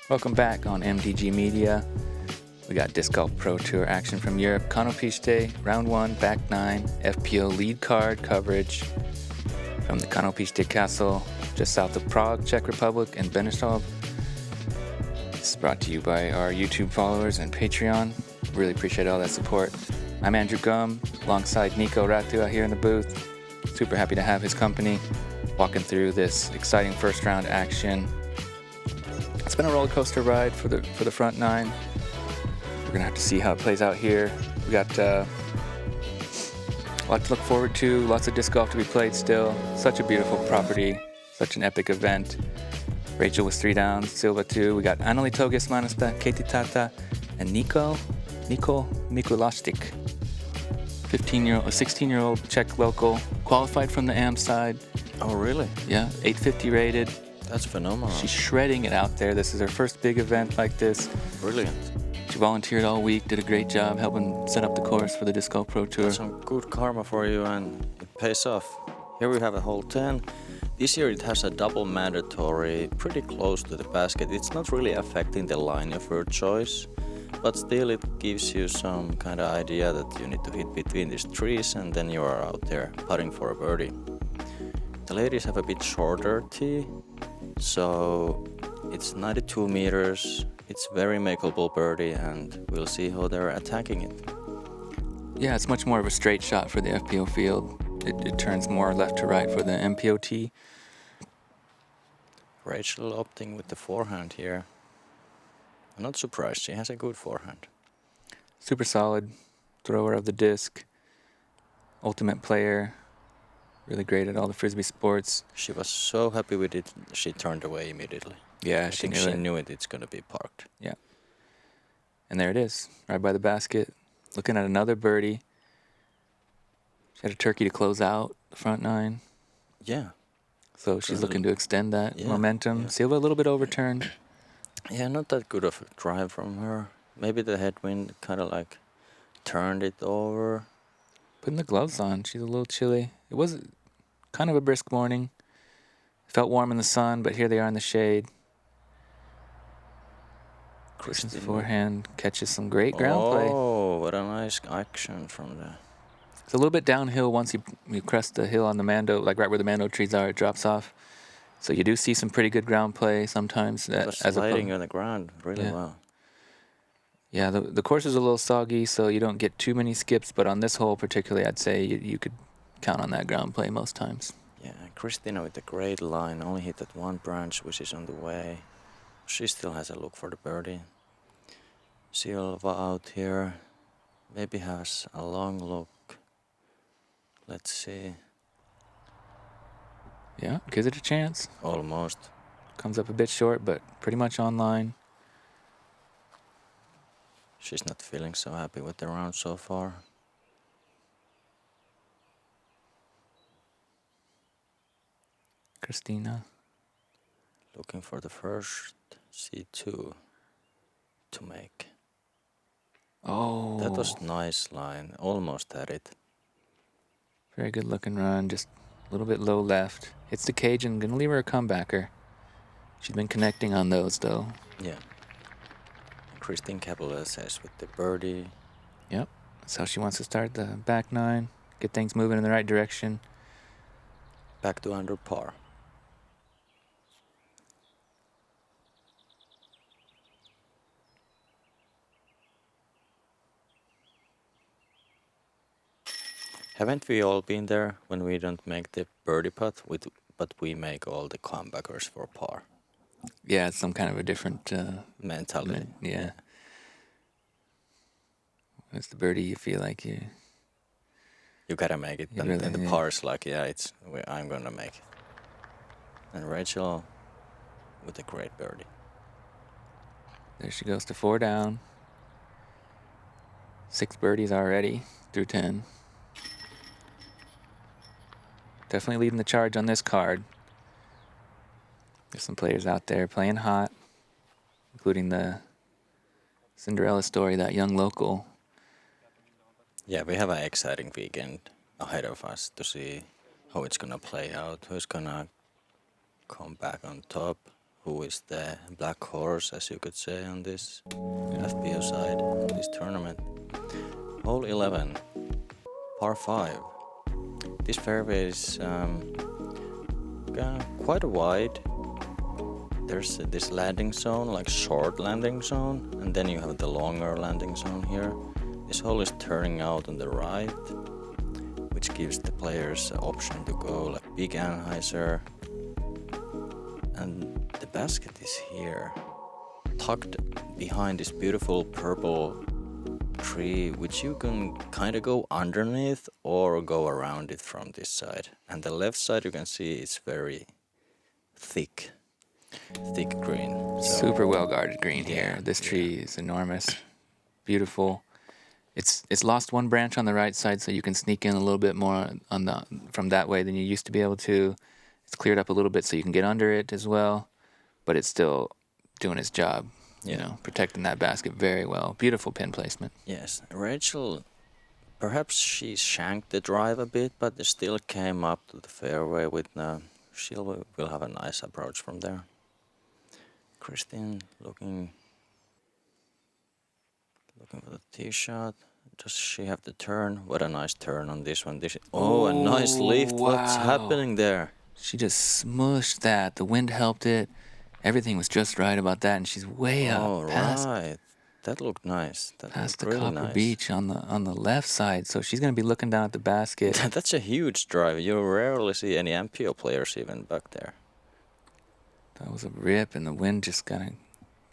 Welcome back on MDG Media. We got Disc Golf Pro Tour action from Europe. Konopište, round 1, back 9, FPO lead card coverage from the Konopište Castle, just south of Prague, Czech Republic, and Benešov. This is brought to you by our YouTube followers and Patreon. Really appreciate all that support. I'm Andrew Gum, alongside Niko Rättyä here in the booth. Super happy to have his company, walking through this exciting first round action. It's been a roller coaster ride for the front 9. We're gonna have to see how it plays out here. We got a lot to look forward to. Lots of disc golf to be played still. Such a beautiful property. Such an epic event. Rachel was 3 down. Silva 2. We got Anneli Togismanista, Katie Tata, and Niko Mikulášik. 16-year-old Czech local, qualified from the AM side. Oh, really? Yeah, 850 rated. That's phenomenal. She's shredding it out there. This is her first big event like this. Brilliant. She volunteered all week, did a great job helping set up the course for the Disc Golf Pro Tour. That's some good karma for you, and it pays off. Here we have a hole 10. This year it has a double mandatory, pretty close to the basket. It's not really affecting the line of your choice, but still it gives you some kind of idea that you need to hit between these trees, and then you are out there putting for a birdie. The ladies have a bit shorter tee, so it's 92 meters. It's very makeable birdie, and we'll see how they're attacking it. Yeah, it's much more of a straight shot for the FPO field. It turns more left to right for the MPOT. Rachel opting with the forehand here. I'm not surprised, she has a good forehand. Super solid thrower of the disc. Ultimate player. Really great at all the Frisbee sports. She was so happy with it, she turned away immediately. Yeah, I think she knew it's going to be parked. Yeah. And there it is, right by the basket. Looking at another birdie. She had a turkey to close out the front 9. Yeah. So she's looking to extend that momentum. Yeah. Silva a little bit overturned. Yeah, not that good of a drive from her. Maybe the headwind kind of like turned it over. Putting the gloves on, she's a little chilly. It was kind of a brisk morning. Felt warm in the sun, but here they are in the shade. Kristin's forehand catches some great ground play. Oh, what a nice action from there. It's a little bit downhill once you crest the hill on the Mando, like right where the Mando trees are, it drops off. So you do see some pretty good ground play sometimes. Sliding on the ground really well. Yeah, the course is a little soggy, so you don't get too many skips, but on this hole particularly, I'd say you could count on that ground play most times. Yeah, Kristýna with a great line, only hit that one branch, which is on the way. She still has a look for the birdie. Silva out here, maybe has a long look. Let's see. Yeah, gives it a chance. Almost. Comes up a bit short, but pretty much on line. She's not feeling so happy with the round so far. Kristýna. Looking for the first C2 to make. Oh. That was nice line. Almost had it. Very good looking run. Just a little bit low left. Hits the cage and gonna leave her a comebacker. She's been connecting on those though. Yeah. Kristin capitalizes with the birdie. Yep. That's how she wants to start the back 9. Get things moving in the right direction. Back to under par. Haven't we all been there when we don't make the birdie putt, but we make all the comebackers for par? Yeah, it's some kind of a different mentality. Yeah. When it's the birdie, you feel like you gotta make it, and the par's like, I'm gonna make it. And Rachel with a great birdie. There she goes to 4 down. 6 birdies already through 10. Definitely leading the charge on this card. There's some players out there playing hot, including the Cinderella story, that young local. Yeah, we have an exciting weekend ahead of us to see how it's gonna play out, who's gonna come back on top, who is the black horse, as you could say, on this FPO side of this tournament. Hole 11, par 5. This fairway is quite wide. There's this landing zone, like short landing zone, and then you have the longer landing zone here. This hole is turning out on the right, which gives the players the option to go like big anhyzer. And the basket is here, tucked behind this beautiful purple tree, which you can kind of go underneath or go around it from this side. And the left side you can see it's very thick green. So, Super well guarded green yeah, here. This tree is enormous, beautiful. It's lost one branch on the right side, so you can sneak in a little bit more from that way than you used to be able to. It's cleared up a little bit so you can get under it as well, but it's still doing its job, you know, protecting that basket very well. Beautiful pin placement. Yes, Rachel, perhaps she shanked the drive a bit, but it still came up to the fairway with Silva will have a nice approach from there. Kristin looking for the tee shot. Does she have the turn? What a nice turn on this one. A nice lift. Wow. What's happening there? She just smushed that. The wind helped it. Everything was just right about that, and she's way up past Right. That looked nice. That past the looked really Copper nice. Beach on the left side. So she's going to be looking down at the basket. That's a huge drive. You rarely see any MPO players even back there. That was a rip, and the wind just kind of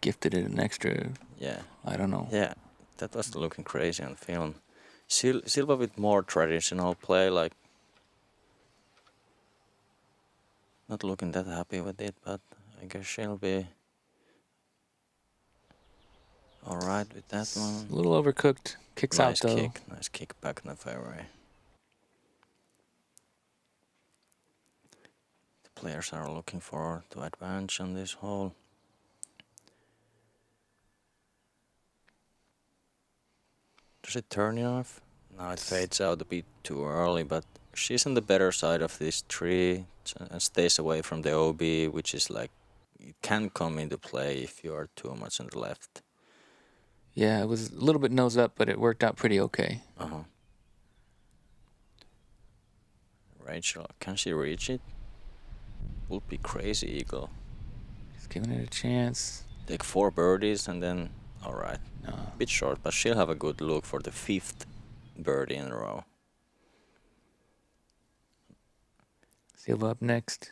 gifted it an extra. Yeah. I don't know. Yeah, that was looking crazy on film. Silva with more traditional play, like not looking that happy with it, but I guess she'll be all right with that one. A little overcooked. Kicks out though. Nice kick back in the fairway. The players are looking forward to advance on this hole. Does it turn enough? No, it fades out a bit too early, but she's on the better side of this tree and stays away from the OB, which is like, it can come into play if you are too much on the left. Yeah, it was a little bit nose up, but it worked out pretty okay. Rachel, can she reach it? Would be crazy, eagle. Just giving it a chance. Take 4 birdies and then, all right. No. A bit short, but she'll have a good look for the 5th birdie in a row. Silva up next.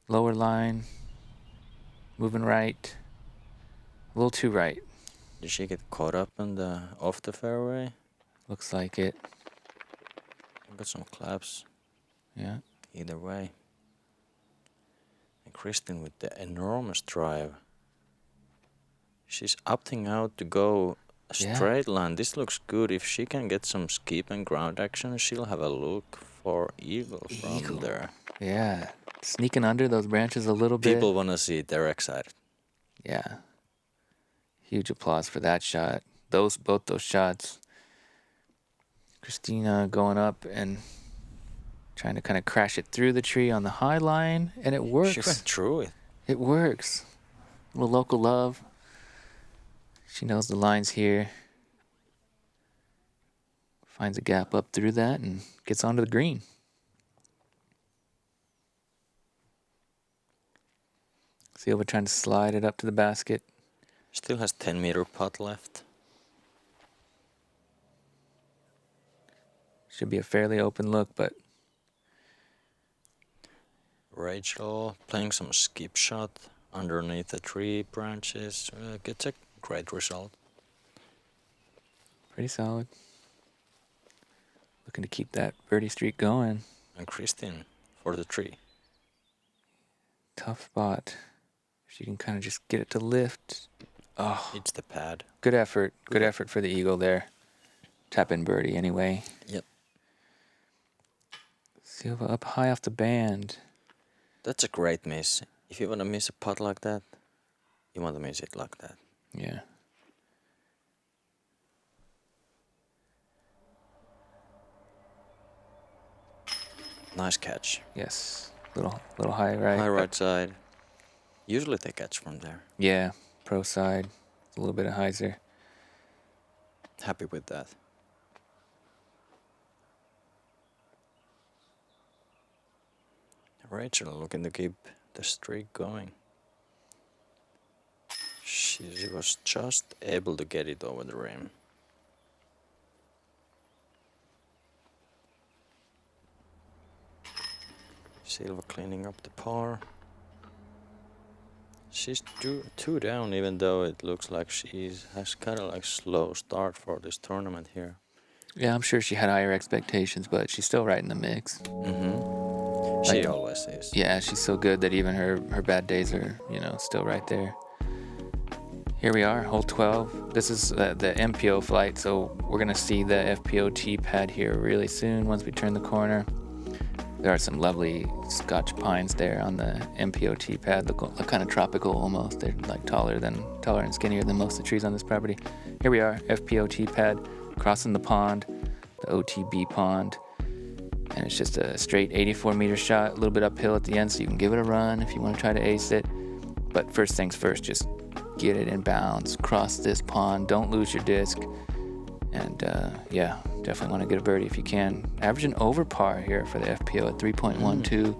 Lower line. Moving right. A little too right. Did she get caught up on the off the fairway? Looks like it. Got some claps. Yeah. Either way. And Kristin with the enormous drive. She's opting out to go a straight line. This looks good. If she can get some skip and ground action, she'll have a look for eagle from there. Yeah. Sneaking under those branches a little bit. People want to see it. They're excited. Yeah. Huge applause for that shot. Both those shots. Kristýna going up and trying to kind of crash it through the tree on the high line, and it works. She went through it. It works. A little local love. She knows the lines here. Finds a gap up through that and gets onto the green. Silva trying to slide it up to the basket. Still has 10-meter putt left. Should be a fairly open look, but Rachel playing some skip shot underneath the tree branches. Gets a great result. pretty solid. Looking to keep that birdie streak going. And Kristin for the tree. Tough spot. If she can kind of just get it to lift. Oh, It's the pad. good effort. Good effort for the eagle there. Tap in birdie anyway. Yep. Silva up high off the band. That's a great miss. If you want to miss a putt like that, you want to miss it like that. Yeah. Nice catch. Yes. Little high right. High right side. Usually they catch from there. Yeah, pro side, a little bit of hyzer. Happy with that. Rachel looking to keep the streak going. She was just able to get it over the rim. Silva cleaning up the par. She's two down, even though it looks like she has kind of like slow start for this tournament here. Yeah, I'm sure she had higher expectations, but she's still right in the mix. She always is. Yeah, she's so good that even her bad days are, still right there. Here we are, hole 12. This is the MPO flight, so we're going to see the FPO tee pad here really soon once we turn the corner. There are some lovely Scotch pines there on the MPO tee pad. Look kind of tropical almost. They're like taller and skinnier than most of the trees on this property. Here we are, FPO tee pad, crossing the pond, the OTB pond. And it's just a straight 84-meter shot, a little bit uphill at the end, so you can give it a run if you want to try to ace it. But first things first, just get it in bounds, cross this pond, don't lose your disc. And yeah, definitely want to get a birdie if you can. Averaging over par here for the FPO at 3.12.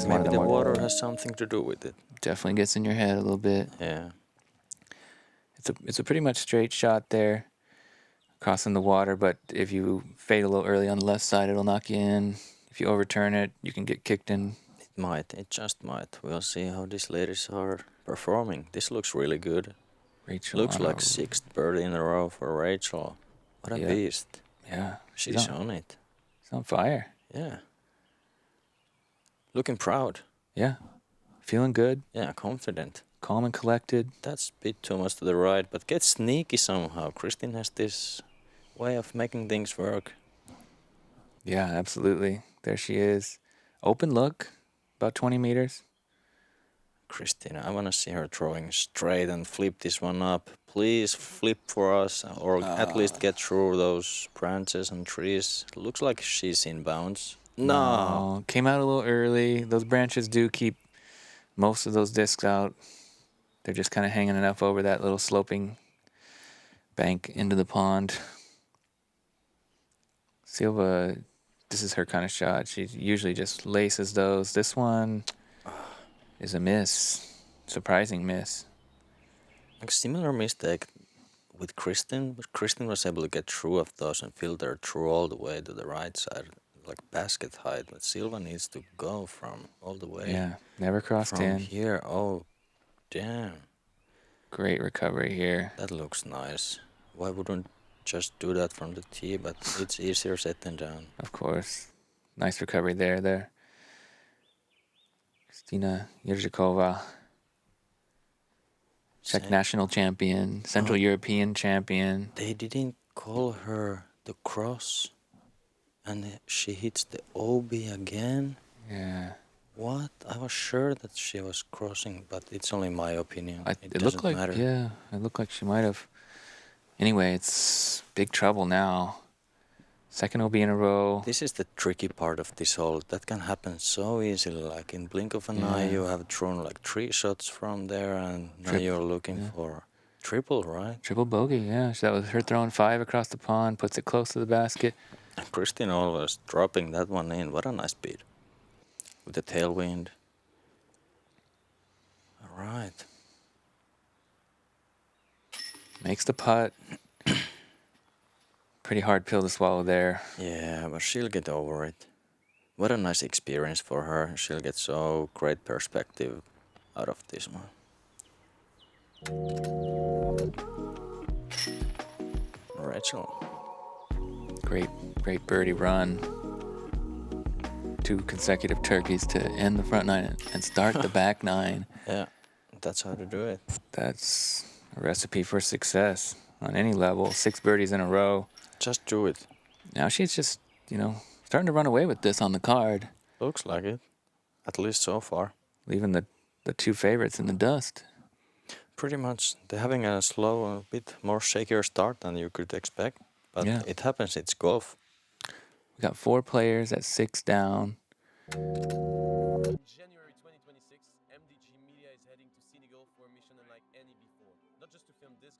Maybe the water has something to do with it. Definitely gets in your head a little bit. Yeah. It's a pretty much straight shot there, crossing the water, but if you fade a little early on the left side, it'll knock you in. If you overturn it, you can get kicked in. It just might. We'll see how these ladies are performing. This looks really good. Rachel looks like 6th birdie in a row for Rachel. What a beast. Yeah. She's on it. She's on fire. Yeah. Looking proud. Yeah. Feeling good. Yeah, confident. Calm and collected. That's a bit too much to the right, but get sneaky somehow. Kristin has this way of making things work. Yeah, absolutely. There she is. Open look, about 20 meters. Kristýna, I want to see her throwing straight and flip this one up. Please flip for us, or at least get through those branches and trees. It looks like she's in bounds. No. Came out a little early. Those branches do keep most of those discs out. They're just kind of hanging enough over that little sloping bank into the pond. Silva, this is her kind of shot. She usually just laces those. This one is a miss. Surprising miss. A similar mistake with Kristin, but Kristin was able to get through of those and filter through all the way to the right side, like basket height. But Silva needs to go from all the way. Yeah, never crossed from 10. Here, oh, damn. Great recovery here. That looks nice. Why wouldn't just do that from the tee? But it's easier said than done. Of course. Nice recovery there. Kristina Jurčíková, Czech national champion, Central European champion. They didn't call her the cross, and she hits the OB again. Yeah. What? I was sure that she was crossing, but it's only my opinion. It looked like matter. Yeah, it looked like she might have. Anyway, it's big trouble now. Second OB in a row. This is the tricky part of this hole. That can happen so easily. Like in blink of an eye, you have thrown like 3 shots from there, and now you're looking for triple, right? Triple bogey, yeah. That was her throwing 5 across the pond, puts it close to the basket. Kristin always dropping that one in. What a nice beat. With the tailwind. All right. Makes the putt. Pretty hard pill to swallow there. Yeah, but she'll get over it. What a nice experience for her. She'll get so great perspective out of this one. Rachel. Great birdie run. 2 consecutive turkeys to end the front 9 and start the back 9. Yeah, that's how to do it. That's a recipe for success on any level. 6 birdies in a row. Just do it. Now she's just, starting to run away with this on the card. Looks like it. At least so far. Leaving the 2 favorites in the dust. Pretty much. They're having a slow, a bit more shakier start than you could expect. But it happens. It's golf. We got 4 players at 6 down. January 2026, MDG Media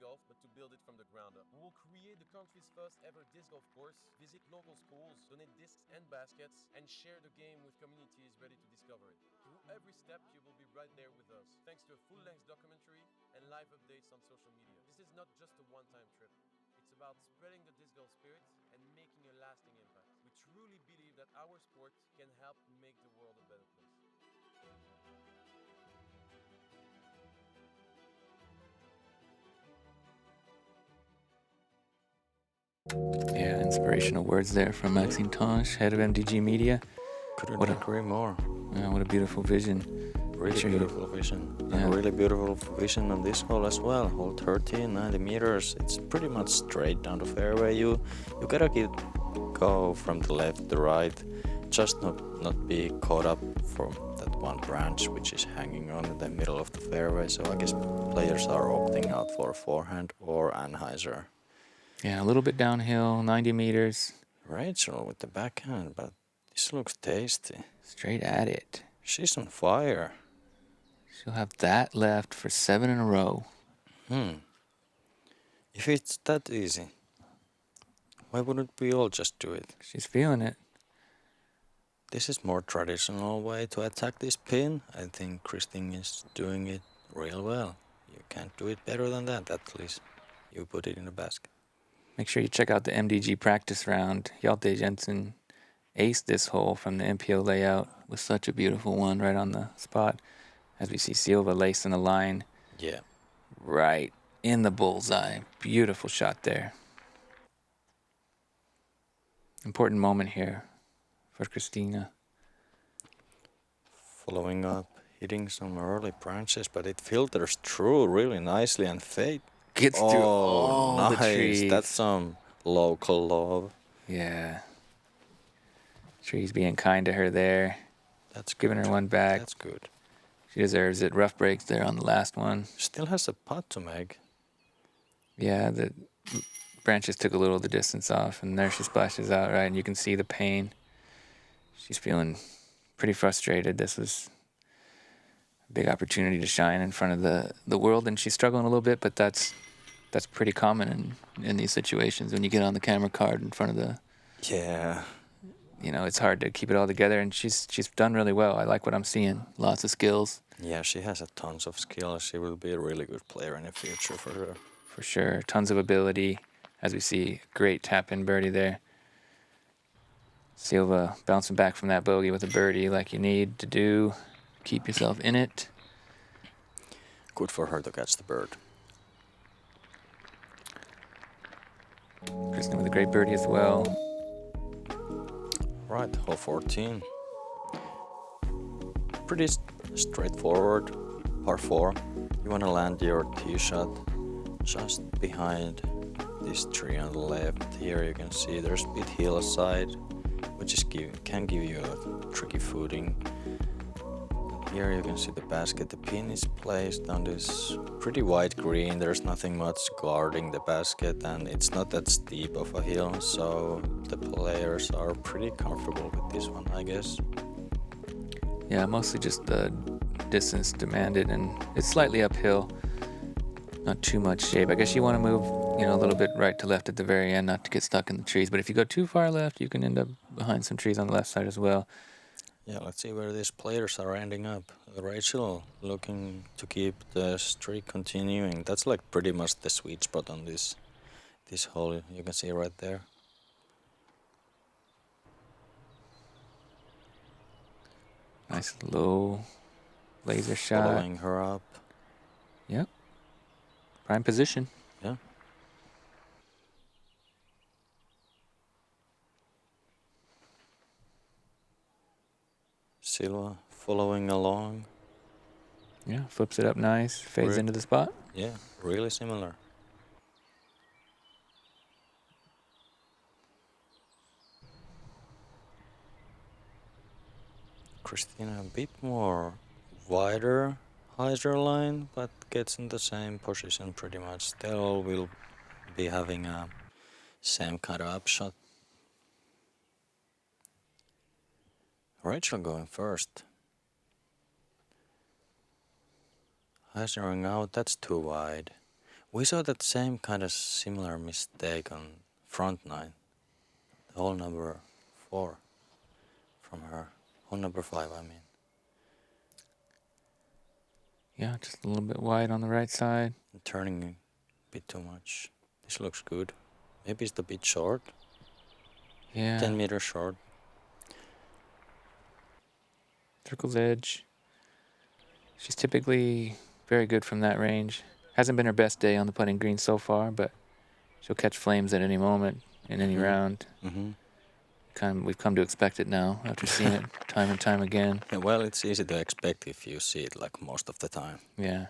golf, but to build it from the ground up. We will create the country's first ever disc golf course, visit local schools, donate discs and baskets, and share the game with communities ready to discover it. Through every step, you will be right there with us, thanks to a full-length documentary and live updates on social media. This is not just a one-time trip. It's about spreading the disc golf spirit and making a lasting impact. We truly believe that our sport can help make the world a better place. Yeah, inspirational words there from Maxime Tonge, head of MDG Media. Couldn't agree more. What a beautiful vision. Really beautiful vision. Yeah. And really beautiful vision on this hole as well. Hole 13, 90 meters. It's pretty much straight down the fairway. You gotta go from the left to right. Just not be caught up from that one branch which is hanging on in the middle of the fairway. So I guess players are opting out for forehand or anhyzer. Yeah, a little bit downhill, 90 meters. Rachel with the backhand, but this looks tasty. Straight at it. She's on fire. She'll have that left for 7 in a row. If it's that easy, why wouldn't we all just do it? She's feeling it. This is more traditional way to attack this pin. I think Kristin is doing it real well. You can't do it better than that, at least. You put it in the basket. Make sure you check out the MDG practice round. Hjalte Jensen aced this hole from the MPO layout with such a beautiful one right on the spot. As we see Silva lacing the line. Yeah. Right in the bullseye. Beautiful shot there. Important moment here for Kristýna. Following up, hitting some early branches, but it filters through really nicely and fade. Gets through all nice. The trees. That's some local love. Yeah. Trees being kind to her there. That's good. Giving her one back. That's good. She deserves it. Rough breaks there on the last one. Still has a putt to make. Yeah, the branches took a little of the distance off, and there she splashes out, right? And you can see the pain. She's feeling pretty frustrated. This was a big opportunity to shine in front of the world, and she's struggling a little bit, but that's pretty common in these situations when you get on the camera card in front of the... Yeah. You know, it's hard to keep it all together, and she's done really well. I like what I'm seeing. Lots of skills. Yeah, she has a tons of skills. She will be a really good player in the future for her. For sure. Tons of ability. As we see, great tap-in birdie there. Silva bouncing back from that bogey with a birdie like you need to do. Keep yourself in it. Good for her to catch the bird. Kristin with a great birdie as well. Right, hole 14. Pretty straightforward. Par 4. You want to land your tee shot just behind this tree on the left. Here you can see there's a bit hillside, which can give you a tricky footing. Here you can see the basket. The pin is placed on this pretty wide green. There's nothing much guarding the basket, and it's not that steep of a hill, so the players are pretty comfortable with this one, I guess. Yeah, mostly just the distance demanded, and it's slightly uphill. Not too much shape. I guess you want to move, a little bit right to left at the very end, not to get stuck in the trees. But if you go too far left, you can end up behind some trees on the left side as well. Yeah, let's see where these players are ending up. Rachel looking to keep the streak continuing. That's like pretty much the sweet spot on this hole. You can see right there. Nice low laser shot. Following her up. Yep. Prime position. Yeah. Silva following along. Yeah, flips it up nice, fades into the spot. Yeah, really similar. Kristýna a bit more wider hyzer line, but gets in the same position pretty much. They all will be having a same kind of upshot. Rachel going first. Hyzering out, that's too wide. We saw that same kind of similar mistake on front nine. The hole number 4 from her. Hole number 5, I mean. Yeah, just a little bit wide on the right side. Turning a bit too much. This looks good. Maybe it's a bit short. Yeah. 10 meters short. Circle's edge. She's typically very good from that range. Hasn't been her best day on the putting green so far, but she'll catch flames at any moment in any round. We've come to expect it now after seeing it time and time again. Yeah, well, it's easy to expect if you see it like most of the time. Yeah.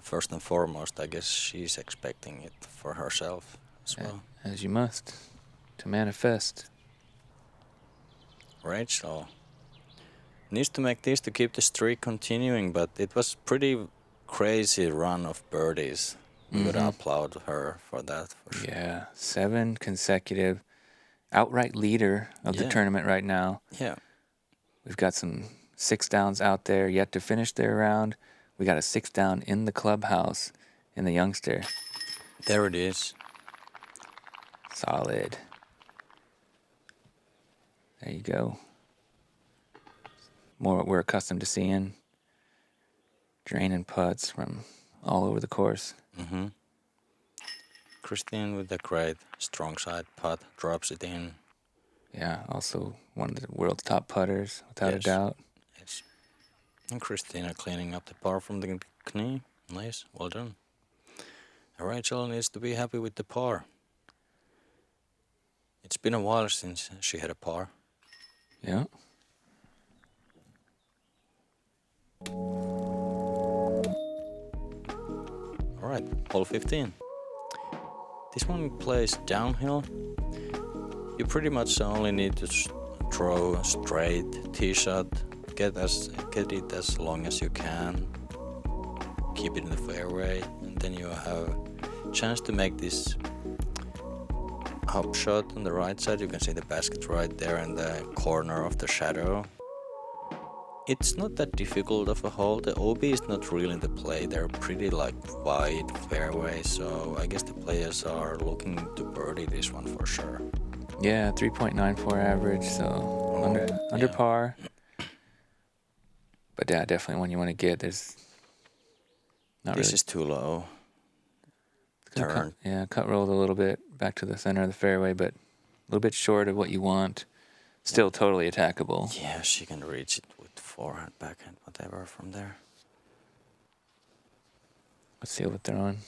First and foremost, I guess she's expecting it for herself as well. As you must, to manifest. Rachel needs to make this to keep the streak continuing, but it was pretty crazy run of birdies. We would applaud her for that. For sure. Yeah, 7 consecutive. Outright leader of the tournament right now. Yeah. We've got some 6 downs out there yet to finish their round. We got a 6 down in the clubhouse in the youngster. There it is. Solid. There you go. More what we're accustomed to seeing. Draining putts from all over the course. Kristin with a great strong side putt, drops it in. Yeah, also one of the world's top putters, without a doubt. Yes. And Kristýna cleaning up the par from the knee. Nice, well done. And Rachel needs to be happy with the par. It's been a while since she had a par. Yeah. Alright, hole 15. This one plays downhill. You pretty much only need to throw a straight tee shot, get it as long as you can, keep it in the fairway, and then you have a chance to make this up shot on the right side. You can see the basket right there in the corner of the shadow. It's not that difficult of a hole. The OB is not really in the play. They're pretty like wide fairway, so I guess the players are looking to birdie this one for sure. Yeah, 3.94 average, so under par. But yeah, definitely one you want to get. There's not This really. is too low. Turn. Cut rolled a little bit back to the center of the fairway, but a little bit short of what you want. Still totally attackable. Yeah, she can reach it with forehand, backhand, whatever from there. Let's see what they're on.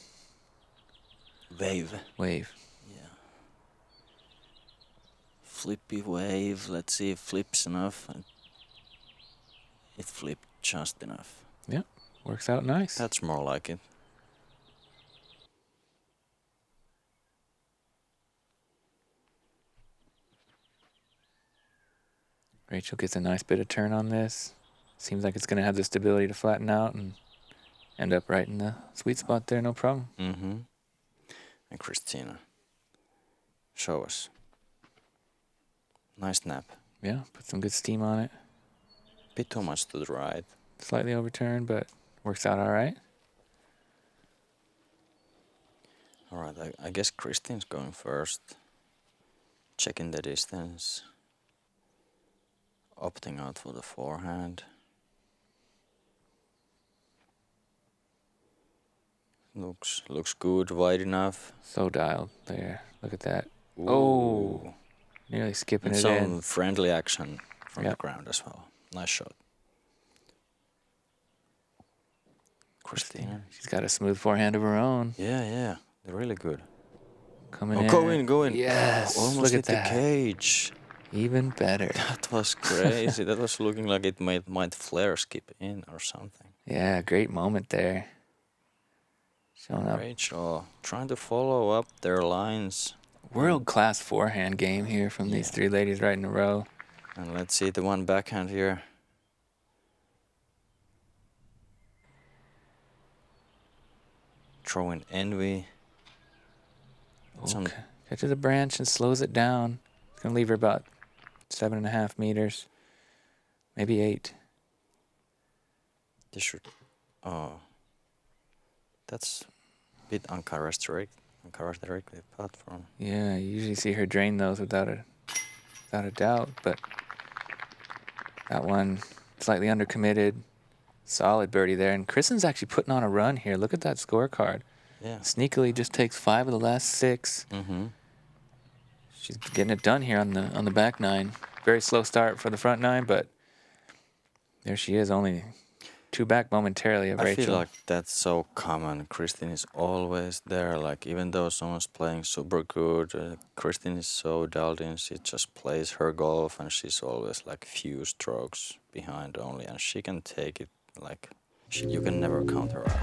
Wave. Yeah. Flippy wave. Let's see if flips enough. It flipped just enough. Yeah, works out nice. That's more like it. Rachel gets a nice bit of turn on this. Seems like it's going to have the stability to flatten out and end up right in the sweet spot there, no problem. And Kristýna, show us. Nice nap. Yeah, put some good steam on it. Bit too much to the right. Slightly overturned, but works out all right. All right, I guess Kristin's going first. Checking the distance. Opting out for the forehand. Looks good, wide enough. So dialed there. Look at that. Ooh. Oh, nearly skipping And it some in. friendly action from the ground as well. Nice shot. Kristýna. She's got a smooth forehand of her own. Yeah. They're really good. Coming in. Go in. Yes. Almost look hit at that. the cage. Even better. That was crazy. That was looking like it might flare skip in or something. Yeah, great moment there. Showing up. Rachel trying to follow up their lines. World-class forehand game here from these 3 ladies right in a row. And let's see the one backhand here. Throwing envy. Okay. Catches a branch and slows it down. It's going to leave her about 7.5 meters. Maybe 8. This should. Oh, that's a bit uncharacteristic putt from. Yeah, you usually see her drain those without a doubt, but that one slightly undercommitted. Solid birdie there, and Kristin's actually putting on a run here. Look at that scorecard. Yeah. Sneakily just takes 5 of the last 6. Mm-hmm. She's getting it done here on the back 9. Very slow start for the front 9, but there she is, only 2 back momentarily of I Rachel. feel like that's so common. Kristin is always there. Like even though someone's playing super good, Kristin is so dialed in. She just plays her golf, and she's always like few strokes behind only, and she can take it. Like you can never count her out.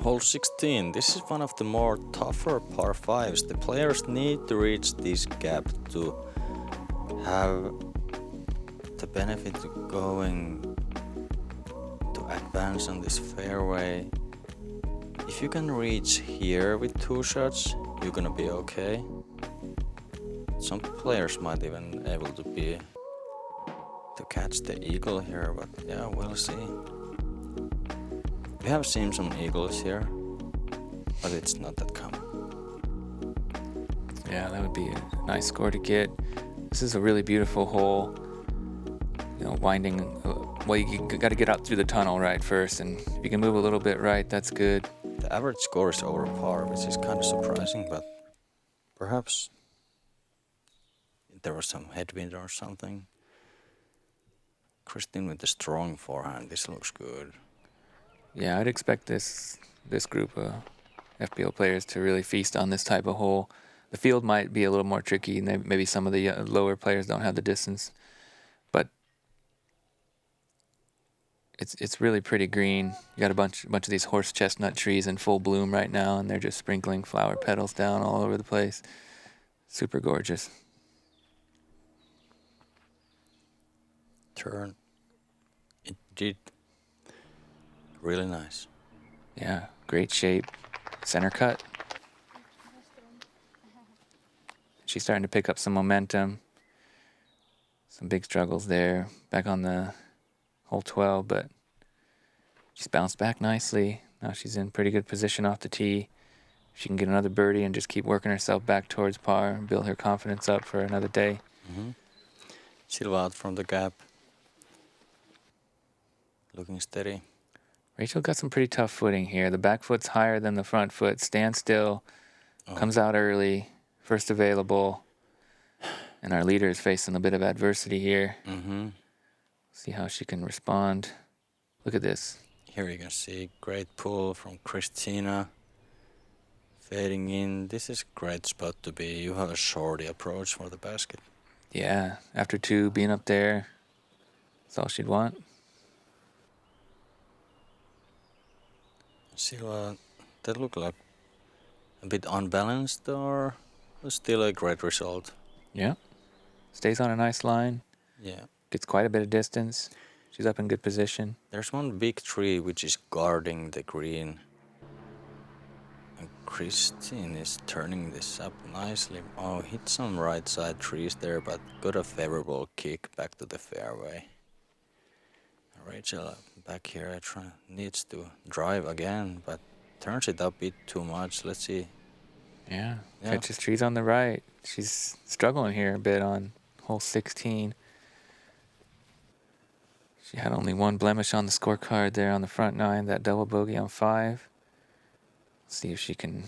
Hole 16. This is one of the more tougher par 5s. The players need to reach this gap to have the benefit of going to advance on this fairway. If you can reach here with 2 shots, you're gonna be okay. Some players might even able to catch the eagle here, but yeah, we'll see. We have seen some eagles here, but it's not that common. Yeah, that would be a nice score to get. This is a really beautiful hole. You know, winding. Well, you got to get out through the tunnel right first, and if you can move a little bit right, that's good. The average score is over par, which is kind of surprising, but perhaps there was some headwind or something. Kristin with the strong forehand. This looks good. Yeah, I'd expect this group of FPO players to really feast on this type of hole. The field might be a little more tricky, and maybe some of the lower players don't have the distance, but it's really pretty green. You got a bunch of these horse chestnut trees in full bloom right now, and they're just sprinkling flower petals down all over the place. Super gorgeous. Turn. It did. Really nice. Yeah, great shape. Center cut. She's starting to pick up some momentum. Some big struggles there. Back on the hole 12, but she's bounced back nicely. Now she's in pretty good position off the tee. She can get another birdie and just keep working herself back towards par and build her confidence up for another day. Mm-hmm. Silva out from the gap. Looking steady. Rachel got some pretty tough footing here. The back foot's higher than the front foot. Stands still. Comes out early. First available. And our leader is facing a bit of adversity here. Mm-hmm. See how she can respond. Look at this. Here you can see great pull from Kristýna. Fading in. This is a great spot to be. You have a shorty approach for the basket. Yeah, after 2, being up there, that's all she'd want. Silva, that looked like a bit unbalanced, or was still a great result. Yeah. Stays on a nice line. Yeah. Gets quite a bit of distance. She's up in good position. There's one big tree which is guarding the green. And Kristin is turning this up nicely. Oh, hit some right side trees there, but got a favorable kick back to the fairway. Rachel back here needs to drive again, but turns it up a bit too much. Let's see. Yeah. Catches trees on the right. She's struggling here a bit on hole 16. She had only 1 blemish on the scorecard there on the front 9, that double bogey on 5. Let's see if she can...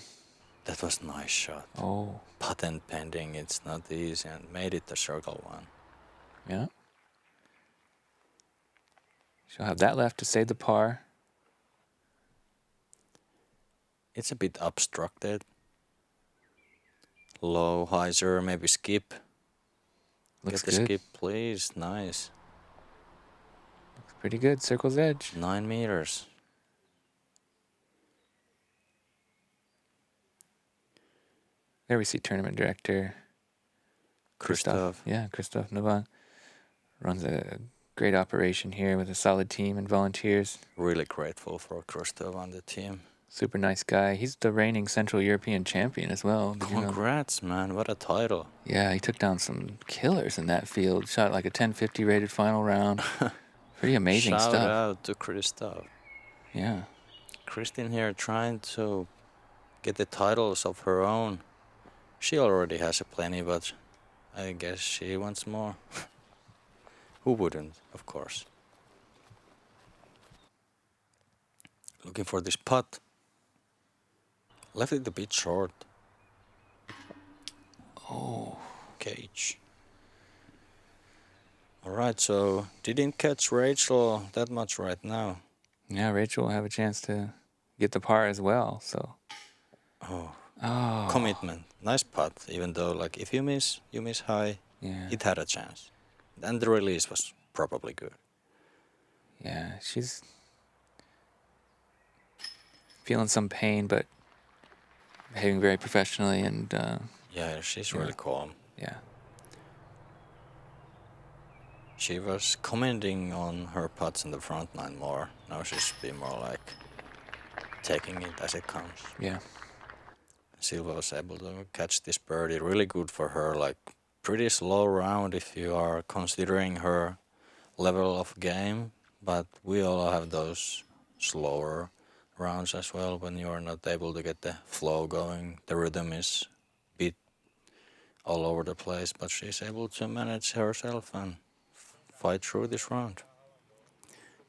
That was a nice shot. Oh. Patent pending, it's not easy, and made it the circle one. Yeah. She'll have that left to save the par. It's a bit obstructed. Low, hyzer, maybe skip. Looks Get the good. skip, please. Nice. Looks pretty good. Circle's edge. 9 meters. There we see tournament director Christoph. Yeah, Christoph Novan runs a Great operation here with a solid team and volunteers. Really grateful for Kristin and the team. Super nice guy. He's the reigning Central European champion as well. Did you know? Congrats, man. What a title. Yeah, he took down some killers in that field. Shot like a 1050 rated final round. Pretty amazing Shout stuff. out to Kristin. Yeah. Kristin here trying to get the titles of her own. She already has a plenty, but I guess she wants more. Who wouldn't, of course. Looking for this putt. Left it a bit short. Oh. Cage. Alright, so didn't catch Rachel that much right now. Yeah, Rachel will have a chance to get the par as well, so. Oh. Oh. Commitment. Nice putt, even though like if you miss high, Yeah. it had a chance. And the release was probably good. Yeah, she's feeling some pain, but behaving very professionally and Yeah, she's really calm. yeah. She was commenting on her putts in the front nine more. Now she's been more like taking it as it comes. Yeah. Silva was able to catch this birdie. Really good for her. Like pretty slow round if you are considering her level of game. But we all have those slower rounds as well when you are not able to get the flow going. The rhythm is a bit all over the place. But she's able to manage herself and fight through this round.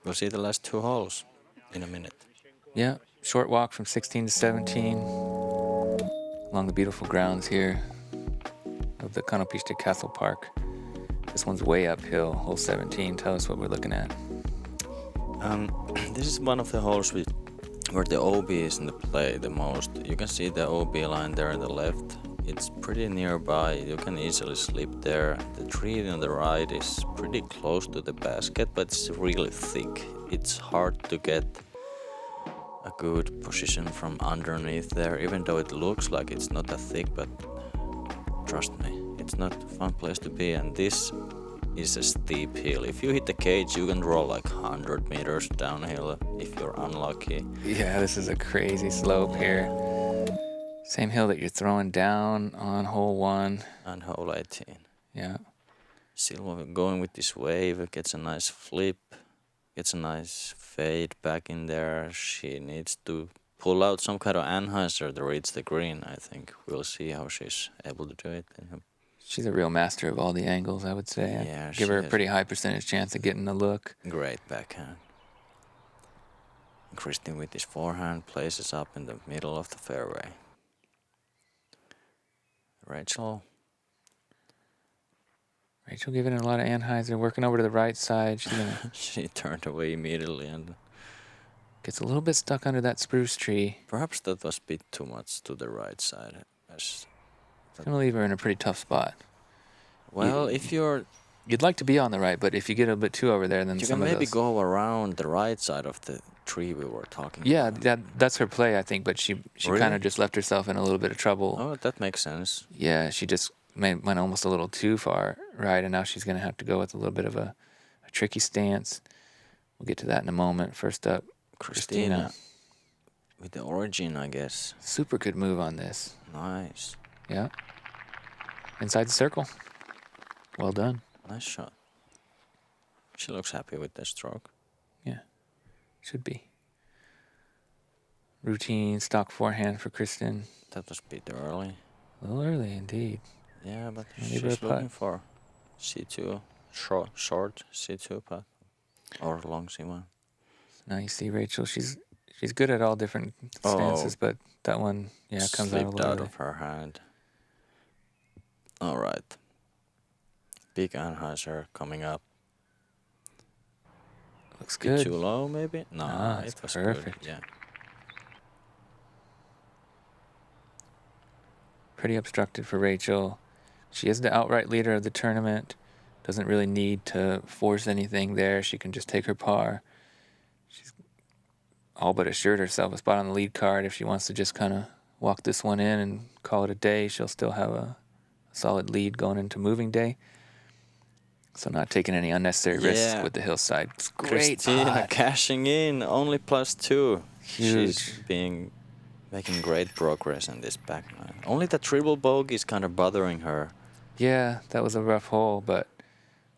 We'll see the last two holes in a minute. Yeah, short walk from 16 to 17 along the beautiful grounds here of the Konopiště Castle Park. This one's way uphill, hole 17. Tell us what we're looking at. This is one of the holes where the OB is in the play the most. You can see the OB line there on the left. It's pretty nearby. You can easily slip there. The tree on the right is pretty close to the basket, but it's really thick. It's hard to get a good position from underneath there, even though it looks like it's not that thick, but trust me, it's not a fun place to be. And this is a steep hill. If you hit the cage, you can roll like 100 meters downhill if you're unlucky. Yeah, this is a crazy slope here. Same hill that you're throwing down on hole 1. And hole 18. Yeah. Silva going with this wave, gets a nice flip, gets a nice fade back in there. She needs to pull out some kind of anhyzer to reach the green, I think. We'll see how she's able to do it. She's a real master of all the angles, I would say. Yeah, Give her a she pretty high percentage chance of getting the look. Great backhand. Kristin with his forehand places up in the middle of the fairway. Rachel giving it a lot of anhyzer, working over to the right side. She's gonna she turned away immediately and gets a little bit stuck under that spruce tree. perhaps that was a bit too much to the right side. It's gonna leave her in a pretty tough spot. Well, if you'd like to be on the right, but if you get a bit too over there, then you some can of maybe those... go around the right side of the tree we were talking Yeah, about. that's her play, I think. But she Really? kind of just left herself in a little bit of trouble. Oh, that makes sense. Yeah, she just went almost a little too far right, and now she's gonna have to go with a little bit of a tricky stance. We'll get to that in a moment. First up, Kristýna with the origin, I guess. Super good move on this. Nice. Yeah. Inside the circle. Well done. Nice shot. She looks happy with that stroke. Yeah. Should be. Routine stock forehand for Kristin. That was a bit early. A little early indeed. Yeah, but Maybe a she's putt. looking for C2, short C2 putt or long C1. Now you see Rachel, she's good at all different stances, but that one, yeah, comes out a Slipped little out early. of her hand. All right. Big anhyzer coming up. Looks Bit good. too low, maybe? No, It's it was perfect. good. Yeah. Pretty obstructed for Rachel. She is the outright leader of the tournament. Doesn't really need to force anything there. She can just take her par. She's all but assured herself a spot on the lead card. If she wants to just kind of walk this one in and call it a day, she'll still have a solid lead going into moving day. So not taking any unnecessary risks Yeah. with the hillside. It's great Kristin putt. cashing in, only +2. Huge. She's making great progress in this back nine. Only the triple bogey is kind of bothering her. Yeah, that was a rough hole, but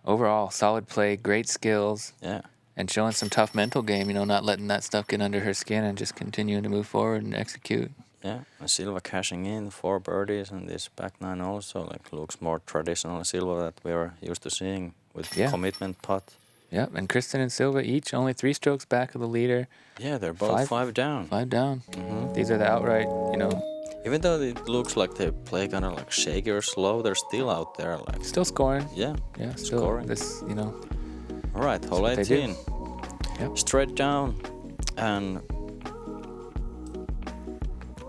overall, solid play, great skills, Yeah. and showing some tough mental game, not letting that stuff get under her skin and just continuing to move forward and execute. Yeah, and Silva cashing in 4 birdies, and this back nine also looks more traditional Silva that we are used to seeing with commitment putt. Yep, and Kristin and Silva each only 3 strokes back of the leader. Yeah, they're both 5 down. 5 down. Mm-hmm. These are the outright, Even though it looks like they play kind of like shaky or slow, they're still out there. Still scoring. Yeah, still scoring. All right, hole 18. Yep. Straight down and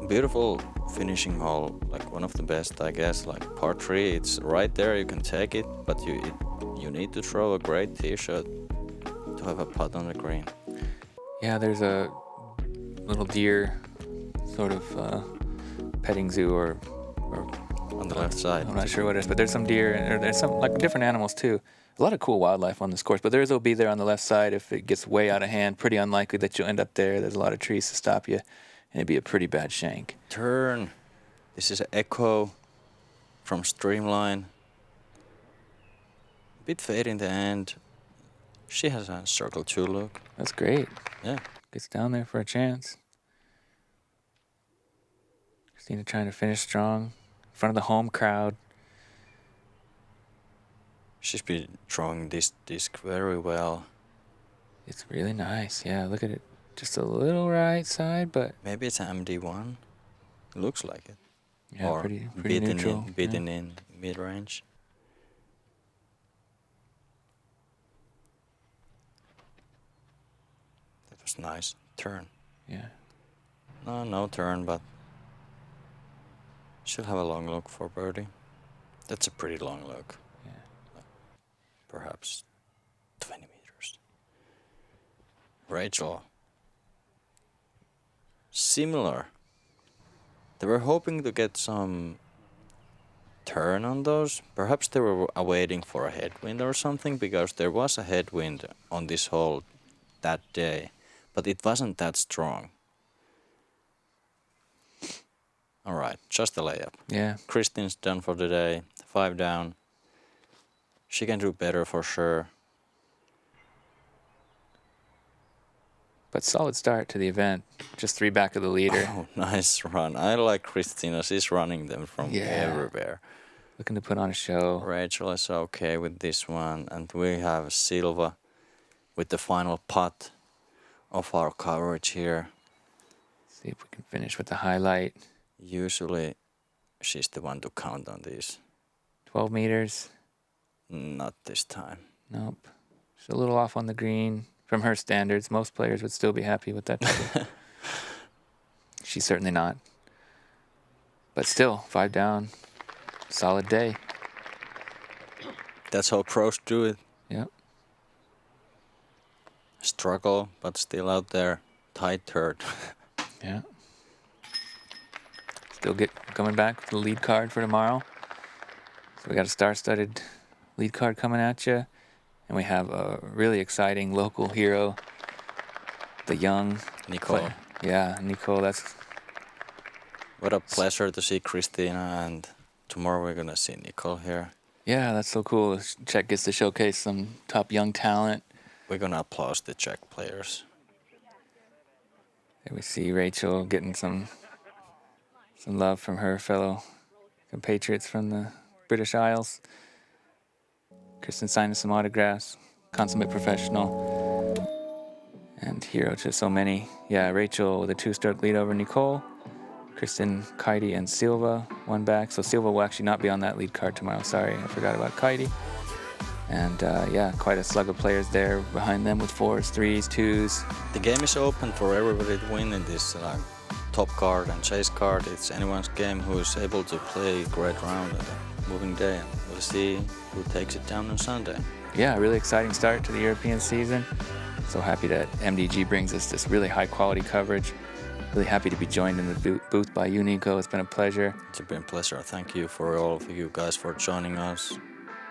beautiful finishing hole, like one of the best, I guess. Like par 3, it's right there, you can take it, but you need to throw a great tee shot to have a putt on the green. Yeah, there's a little deer sort of petting zoo or on the left side. I'm not sure what it is, but there's some deer and there's some like different animals too. A lot of cool wildlife on this course, but theirs will be there on the left side if it gets way out of hand. Pretty unlikely that you'll end up there. There's a lot of trees to stop you, and it'd be a pretty bad shank. Turn. This is an echo from Streamline. Bit fade in the end. She has a circle 2 look. That's great. Yeah. Gets down there for a chance. Kristýna trying to finish strong in front of the home crowd. She's been throwing this disc very well. It's really nice. Yeah, look at it. Just a little right side, but maybe it's an MD1. Looks like it. Yeah, or pretty beaten neutral. In mid-range. That was nice. Turn. Yeah. No turn, but she'll have a long look for birdie. That's a pretty long look. Yeah. Perhaps 20 meters. Rachel. Similar. They were hoping to get some turn on those. Perhaps they were awaiting for a headwind or something, because there was a headwind on this hole that day, but it wasn't that strong. All right, just a layup. Yeah. Kristin's done for the day. 5 down. She can do better for sure. But solid start to the event. Just 3 back of the leader. Oh, nice run. I like Kristina. She's running them from everywhere. Looking to put on a show. Rachel is okay with this one. And we have Silva with the final putt of our coverage here. See if we can finish with the highlight. Usually she's the one to count on these. 12 meters. Not this time. Nope. She's a little off on the green. From her standards, most players would still be happy with that. She's certainly not. But still, 5 down. Solid day. That's how pros do it. Yep. Struggle, but still out there. Tight third. Yeah. Still coming back with the lead card for tomorrow. So we got a star-studded lead card coming at you. And we have a really exciting local hero, the young Niko. Yeah, Niko. That's what a pleasure to see Kristýna, and tomorrow we're gonna see Niko here. Yeah, that's so cool. Czech gets to showcase some top young talent. We're gonna applaud the Czech players. There we see Rachel getting some love from her fellow compatriots from the British Isles. Kristin signing some autographs. Consummate professional. And hero to so many. Yeah, Rachel with a 2-stroke lead over Nicole. Kristin, Kaidi, and Silva 1 back. So Silva will actually not be on that lead card tomorrow. Sorry, I forgot about Kaidi. And yeah, quite a slug of players there behind them with 4s, 3s, 2s. The game is open for everybody to win in this top card and chase card. It's anyone's game who is able to play a great round at a moving day. And we'll see who takes it down on Sunday. Yeah, really exciting start to the European season. So happy that MDG brings us this really high quality coverage. Really happy to be joined in the booth by you, Niko. It's been a pleasure. It's been a pleasure. Thank you for all of you guys for joining us.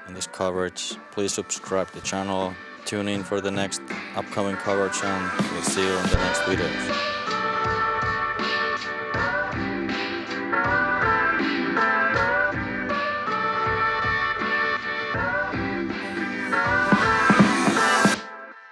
in this coverage. Please subscribe to the channel. Tune in for the next upcoming coverage and we'll see you in the next videos.